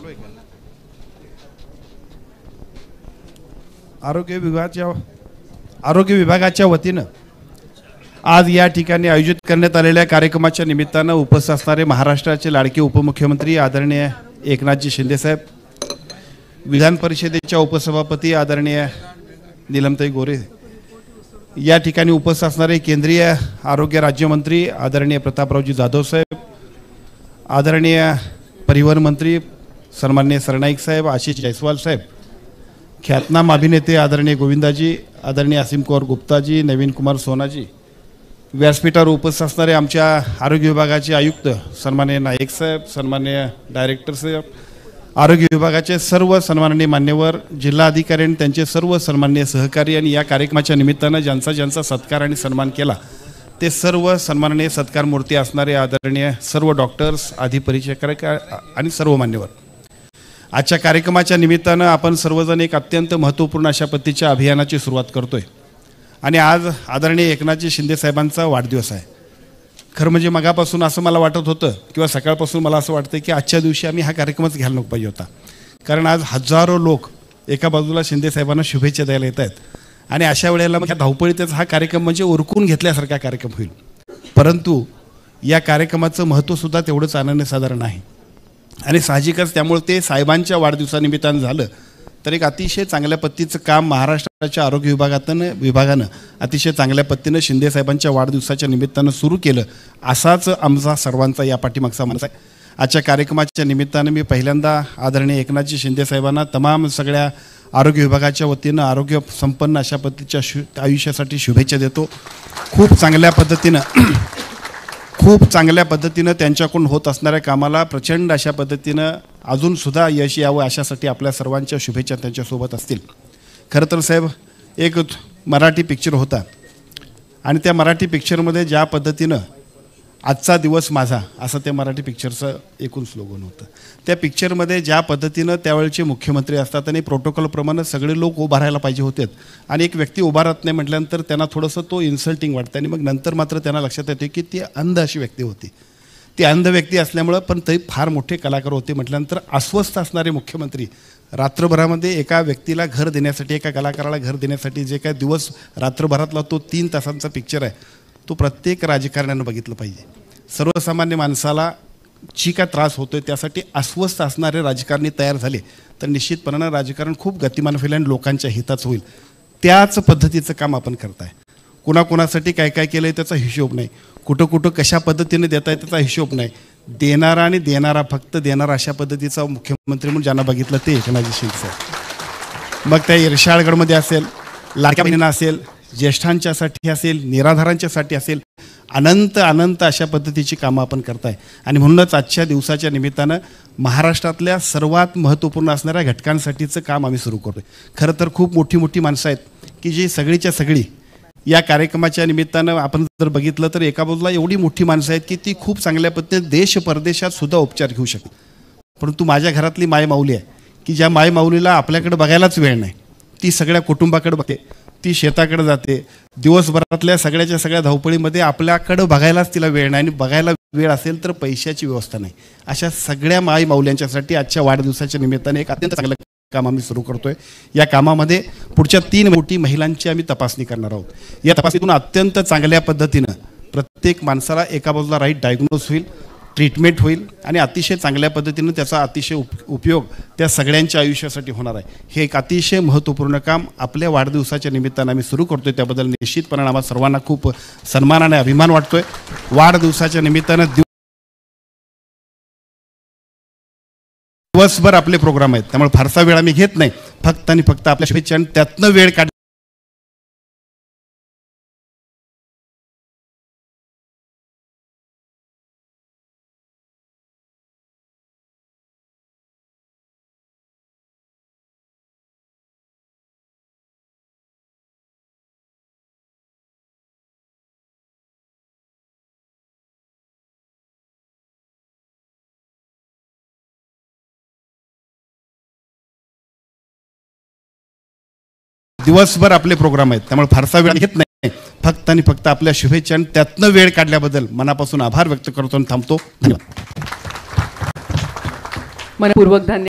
चालू आहे का? आरोग्य विभागाच्या वतीनं आज या ठिकाणी आयोजित करण्यात आलेल्या कार्यक्रमाच्या निमित्तानं उपस्थित असणारे महाराष्ट्राचे लाडके उपमुख्यमंत्री आदरणीय एकनाथजी शिंदे साहेब, विधान परिषदेच्या उपसभापती आदरणीय नीलमताई गोरे, या ठिकाणी उपस्थित असणारे केंद्रीय आरोग्य राज्यमंत्री आदरणीय प्रतापरावजी जाधव साहेब, आदरणीय परिवहन मंत्री सन्माननीय सरनाईक साहेब, आशिष जयस्वाल साहेब, ख्यातनाम अभिनेते आदरणीय गोविंदाजी, आदरणीय असीम कौर गुप्ताजी, नवीन कुमार सोनाजी, व्यासपीठावर उपस्थित असणारे आमच्या आरोग्य विभागाचे आयुक्त सन्माननीय नाईक साहेब, सन्माननीय डायरेक्टर साहेब, आरोग्य विभागाचे सर्व सन्माननीय मान्यवर, जिल्हा अधिकारी आणि त्यांचे सर्व सन्माननीय सहकारी, आणि या कार्यक्रमाच्या निमित्तानं ज्यांचा सत्कार आणि सन्मान केला ते सर्व सन्माननीय सत्कार मूर्ती असणारे आदरणीय सर्व डॉक्टर्स, अधिपरिचयक आणि सर्व मान्यवर, आजच्या कार्यक्रमाच्या निमित्तानं आपण सर्वजण एक अत्यंत महत्त्वपूर्ण अशा पद्धतीच्या अभियानाची सुरुवात करतोय. आणि आज आदरणीय एकनाथजी शिंदे साहेबांचा वाढदिवस आहे. खरं म्हणजे मगापासून असं मला वाटत होतं किंवा सकाळपासून मला असं वाटतं की आजच्या दिवशी आम्ही हा कार्यक्रमच घ्यायला नको पाहिजे होता, कारण आज हजारो लोक एका बाजूला शिंदे साहेबांना शुभेच्छा द्यायला येत आहेत, आणि अशा वेळेला मग धावपळीतच हा कार्यक्रम म्हणजे उरकून घेतल्यासारखा कार्यक्रम होईल. परंतु या कार्यक्रमाचं महत्त्वसुद्धा तेवढंच अनन्यसाधारण आहे, आणि साहजिकच त्यामुळे ते साहेबांच्या वाढदिवसानिमित्तानं झालं तर एक अतिशय चांगल्या पद्धतीचं काम महाराष्ट्राच्या आरोग्य विभागानं अतिशय चांगल्या पद्धतीनं शिंदे साहेबांच्या वाढदिवसाच्या निमित्तानं सुरू केलं, असाच आमचा सर्वांचा या पाठीमागचा मानस आहे. आजच्या कार्यक्रमाच्या निमित्तानं मी पहिल्यांदा आदरणीय एकनाथजी शिंदे साहेबांना तमाम सगळ्या आरोग्य विभागाच्या वतीनं आरोग्य संपन्न अशा पद्धतीच्या आयुष्यासाठी शुभेच्छा देतो. खूप चांगल्या पद्धतीनं त्यांच्याकडून होत असणाऱ्या कामाला प्रचंड अशा पद्धतीनं अजूनसुद्धा यश यावं अशासाठी आपल्या सर्वांच्या शुभेच्छा त्यांच्यासोबत असतील. खरं तर साहेब, एक मराठी पिक्चर होता, आणि त्या मराठी पिक्चरमध्ये ज्या पद्धतीनं आजचा दिवस माझा असं त्या मराठी पिक्चरचं एकूण स्लोगन होतं. त्या पिक्चरमध्ये ज्या पद्धतीनं त्यावेळचे मुख्यमंत्री असतात आणि प्रोटोकॉलप्रमाणे सगळे लोक उभा राहायला पाहिजे होते, आणि एक व्यक्ती उभा राहत नाही म्हटल्यानंतर त्यांना थोडंसं तो इन्सल्टिंग वाटतं, आणि मग नंतर मात्र त्यांना लक्षात येते की ती अंध अशी व्यक्ती होती. ती अंध व्यक्ती असल्यामुळं पण ते फार मोठे कलाकार होते म्हटल्यानंतर अस्वस्थ असणारे मुख्यमंत्री रात्रभरामध्ये एका व्यक्तीला घर देण्यासाठी, एका कलाकाराला घर देण्यासाठी जे काय दिवस रात्रभरातला तो 3 तासांचा पिक्चर आहे, तो प्रत्येक राजकारण्यानं बघितलं पाहिजे. सर्वसामान्य माणसाला जी काय त्रास होतोय त्यासाठी अस्वस्थ असणारे राजकारणी तयार झाले तर निश्चितपणानं राजकारण खूप गतिमान होईल आणि लोकांच्या हिताचं होईल. त्याच पद्धतीचं काम आपण करताय. कुणाकुणासाठी काय काय केलं आहे त्याचा हिशोब नाही, कुठं कशा पद्धतीने देत आहे त्याचा हिशोब नाही. देणारा आणि देणारा, फक्त देणारा अशा पद्धतीचा मुख्यमंत्री म्हणून ज्यांना बघितलं ते एकनाथजी शिंदे साहेब. मग त्या इर्षाळगडमध्ये असेल, लाडक्या बहिणींना असेल, ज्येष्ठांच्यासाठी असेल, निराधारांच्यासाठी असेल, अनंत अशा पद्धतीची कामं आपण करताय. आणि म्हणूनच आजच्या दिवसाच्या निमित्तानं महाराष्ट्रातल्या सर्वात महत्त्वपूर्ण असणाऱ्या घटकांसाठीचं काम आम्ही सुरू करतोय. खरं तर खूप मोठी माणसं आहेत की जी सगळीच्या सगळी या कार्यक्रमाच्या निमित्तानं आपण जर बघितलं तर एका बाजूला एवढी मोठी माणसं आहेत की ती खूप चांगल्या पद्धतीने देश परदेशात सुद्धा उपचार घेऊ शकतात. परंतु माझ्या घरातली माय माऊली आहे की ज्या माय माऊलीला आपल्याकडे बघायलाच वेळ नाही, ती सगळ्या कुटुंबाकडे बघते, ती शेताकडे जाते, दिवसभरातल्या सगळ्या धावपळीमध्ये आपल्याकडं बघायलाच तिला वेळ नाही, आणि बघायला वेळ असेल तर पैशाची व्यवस्था नाही. अशा सगळ्या माई माऊल्यांच्यासाठी आजच्या वाढदिवसाच्या निमित्ताने एक अत्यंत चांगलं काम आम्ही सुरू करतोय. या कामामध्ये पुढच्या 3 मोठी महिलांची आम्ही तपासणी करणार आहोत. या तपासणीतून अत्यंत चांगल्या पद्धतीनं प्रत्येक माणसाला एका बाजूला राईट डायग्नोस होईल, ट्रीटमेंट होईल, आणि अतिशय चांगल्या पद्धतीनं त्याचा अतिशय उपयोग त्या सगळ्यांच्या आयुष्यासाठी होणार आहे. हे एक अतिशय महत्त्वपूर्ण काम आपल्या वाढदिवसाच्या निमित्तानं आम्ही सुरू करतोय. त्याबद्दल निश्चितपणे आम्हाला सर्वांना खूप सन्मानाने अभिमान वाटतोय. वाढदिवसाच्या निमित्तानं दिवसभर आपले प्रोग्राम आहेत, त्यामुळे फारसा वेळ आम्ही घेत नाही, फक्त आणि फक्त आपल्या शुभेच्छा आणि त्यातनं वेळ काढ. दिवसभर आपले प्रोग्राम आहेत, त्यामुळे फारसा वेळ घेत नाही, फक्त आणि फक्त आपल्या शुभेच्छा आणि त्यातनं वेळ काढल्याबद्दल मनापासून आभार व्यक्त करतो आणि थांबतो. धन्यवाद. मनपूर्वक धन्यवाद.